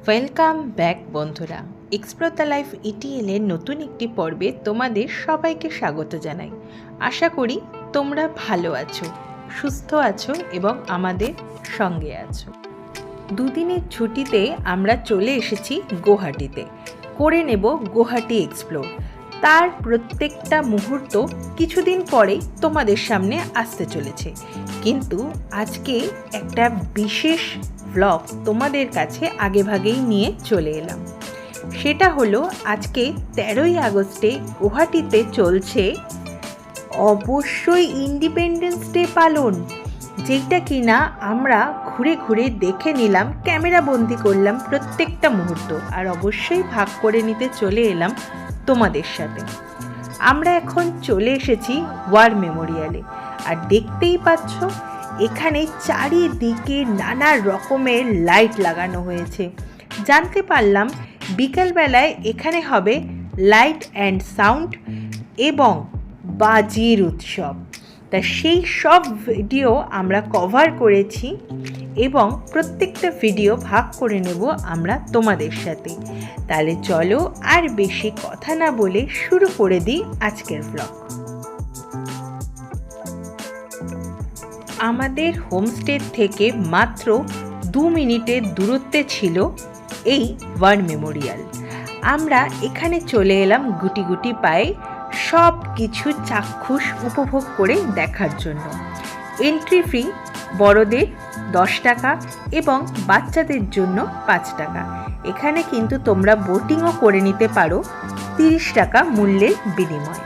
Welcome back বন্ধুরা। Explore the life ETL এর নতুন একটি পর্বে তোমাদের সবাইকে স্বাগত জানাই। আশা করি তোমরা ভালো আছো, সুস্থ আছো এবং আমাদের সঙ্গে আছো। দুদিনের ছুটিতে আমরা চলে এসেছি গুয়াহাটিতে। করে নেব গুয়াহাটি এক্সপ্লোর। তার প্রত্যেকটা মুহূর্ত কিছুদিন পরেই তোমাদের সামনে আসতে চলেছে, কিন্তু আজকে একটা বিশেষ ব্লগ তোমাদের কাছে আগেভাগেই নিয়ে চলে এলাম। সেটা হলো আজকে 13ই আগস্টে গুয়াহাটিতে চলছে অবশ্যই ইন্ডিপেন্ডেন্স ডে পালন, যেটা কিনা আমরা ঘুরে ঘুরে দেখে নিলাম, ক্যামেরা বন্দি করলাম প্রত্যেকটা মুহূর্ত, আর অবশ্যই ভাগ করে নিতে চলে এলাম তোমাদের সাথে। আমরা এখন চলে এসেছি ওয়ার মেমোরিয়ালে, আর দেখতেই পাচ্ছ এখানে চারিদিকে নানা রকমের লাইট লাগানো হয়েছে। জানতে পারলাম বিকালবেলায় এখানে হবে লাইট অ্যান্ড সাউন্ড এবং বাজির উৎসব। তা সেই সব ভিডিও আমরা কভার করেছি এবং প্রত্যেকটা ভিডিও ভাগ করে নেব আমরা তোমাদের সাথে। তাহলে চলো আর বেশি কথা না বলে শুরু করে দিই আজকের ব্লগ। আমাদের হোমস্টে থেকে মাত্র 2 মিনিটের দূরত্বে ছিল এই ওয়ার মেমোরিয়াল। আমরা এখানে চলে এলাম গুটি গুটি পায়ে সব কিছু চাক্ষুষ উপভোগ করে দেখার জন্য। এন্ট্রি ফি বড়দের 10 টাকা এবং বাচ্চাদের জন্য 5 টাকা। এখানে কিন্তু তোমরা বোটিংও করে নিতে পারো 30 টাকা মূল্যের বিনিময়ে।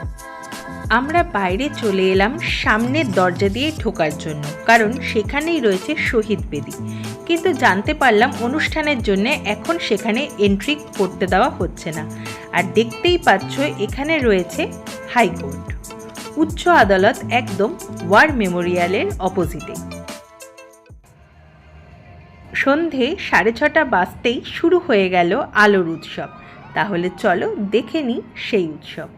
আমরা বাইরে চলে এলাম সামনের দরজা দিয়ে ঢোকার জন্য, কারণ সেখানেই রয়েছে শহীদ বেদি, কিন্তু জানতে পারলাম অনুষ্ঠানের জন্য এখন সেখানে এন্ট্রি করতে দেওয়া হচ্ছে না। আর দেখতেই পাচ্ছ এখানে রয়েছে হাইকোর্ট, উচ্চ আদালত, একদম ওয়ার মেমোরিয়ালের অপোজিটে। সন্ধে 6:30 বাজতেই শুরু হয়ে গেল আলোর উৎসব। তাহলে চলো দেখে নিই সেই উৎসব।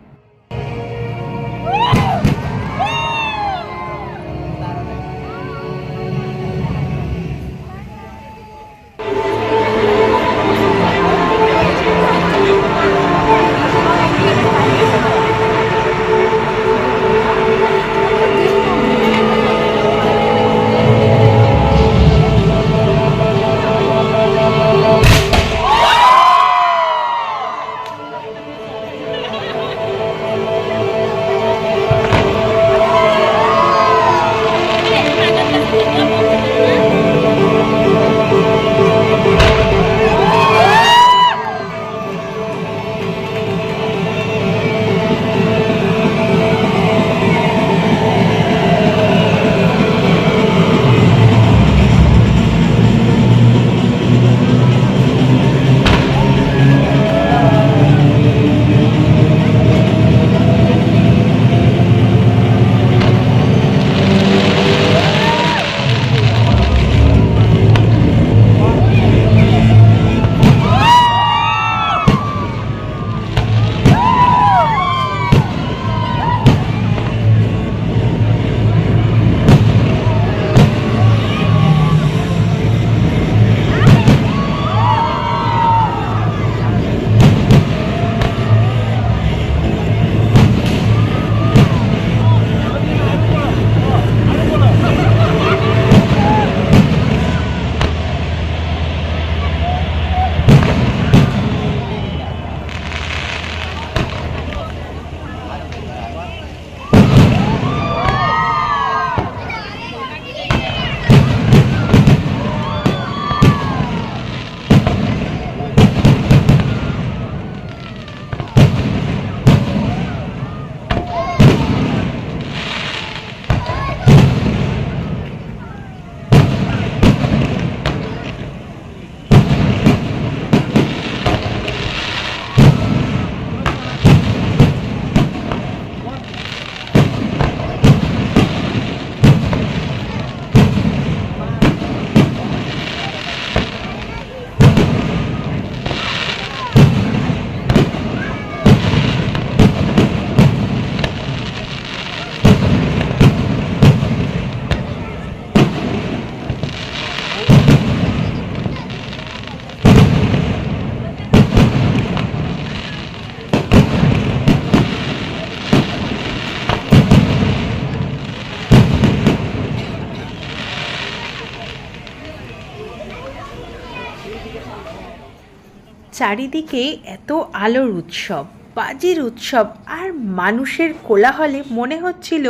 চারিদিকে এত আলোর উৎসব, বাজির উৎসব আর মানুষের কোলাহলে মনে হচ্ছিল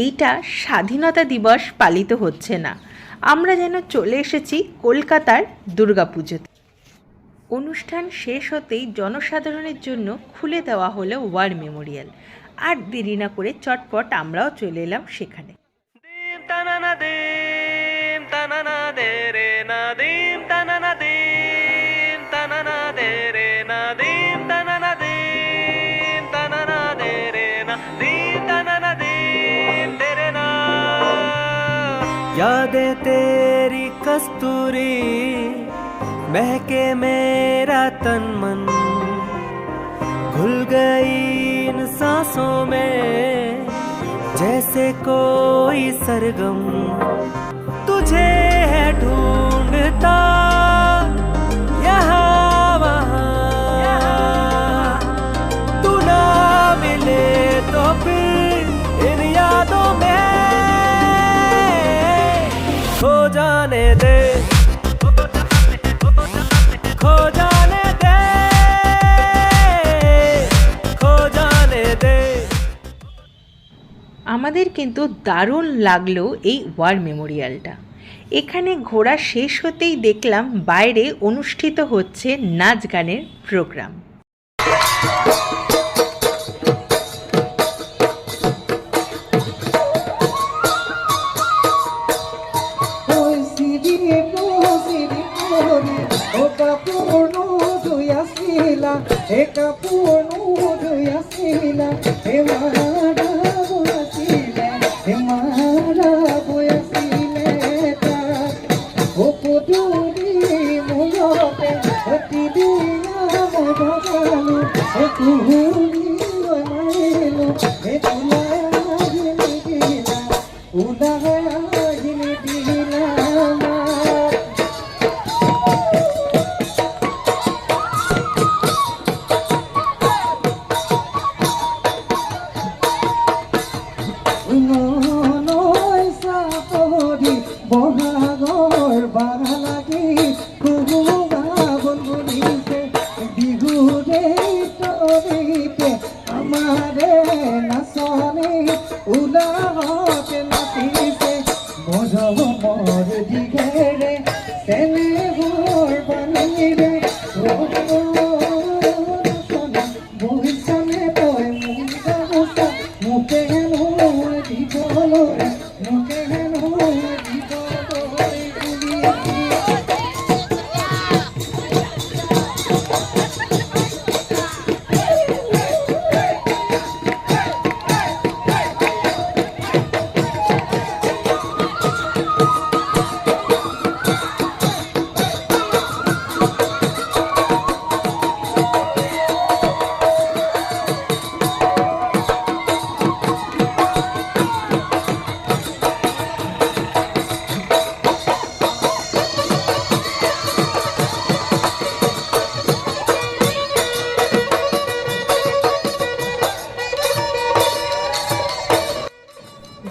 এইটা স্বাধীনতা দিবস পালিত হচ্ছে না, আমরা যেন চলে এসেছি কলকাতার দুর্গাপুজোতে। অনুষ্ঠান শেষ হতেই জনসাধারণের জন্য খুলে দেওয়া হলো ওয়ার মেমোরিয়াল। আর দেরি না করে চটপট আমরাও চলে এলাম সেখানে। यादें तेरी कस्तूरी महके मेरा तन मन, घुल गई इन सांसों में जैसे कोई सरगम, तुझे है ढूंढता यहाँ वहाँ, तू ना मिले तो फिर इन यादों में खो जाने दे, खो जाने दे, खो जाने दे। আমাদের কিন্তু দারুণ লাগলো এই ওয়ার মেমোরিয়ালটা। এখানে ঘোরা শেষ হতেই দেখলাম বাইরে অনুষ্ঠিত হচ্ছে নাচ গানের প্রোগ্রাম।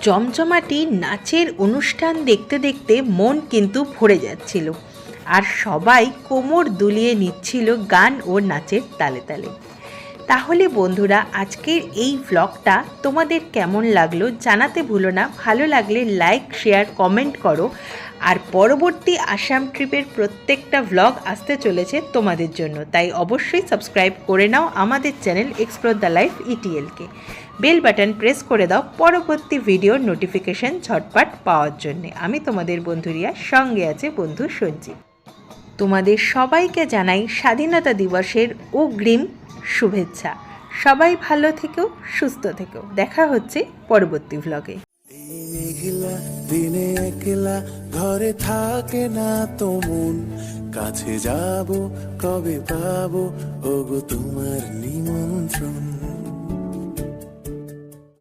জমজমাটি নাচের অনুষ্ঠান দেখতে দেখতে মন কিন্তু ভরে যাচ্ছিল, আর সবাই কোমর দুলিয়ে নিচ্ছিল গান ও নাচের তালে তালে। তাহলে বন্ধুরা, আজকের এই ভ্লগটা তোমাদের কেমন লাগলো জানাতে ভুলো না। ভালো লাগলে লাইক, শেয়ার, কমেন্ট করো। আর পরবর্তী আসাম ট্রিপের প্রত্যেকটা ভ্লগ আসতে চলেছে তোমাদের জন্য, তাই অবশ্যই সাবস্ক্রাইব করে নাও আমাদের চ্যানেল এক্সপ্লোর দ্য লাইফ ইটিএলকে। বেল বাটন প্রেস করে দাও পরবর্তী ভিডিওর নোটিফিকেশন ঝটপট পাওয়ার জন্যে। আমি তোমাদের বন্ধু রিয়া, সঙ্গে আছে বন্ধু সঞ্জীব। তোমাদের সবাইকে জানাই স্বাধীনতা দিবসের অগ্রিম শুভেচ্ছা। সবাই ভালো থেকো, সুস্থ থেকো। দেখা হচ্ছে পরবর্তী ভ্লগে। দিনে একলা ঘরে থাকে না তো মন, কাছে যাব কবে পাবো ওগো তোমার নিমন্ত্রণ।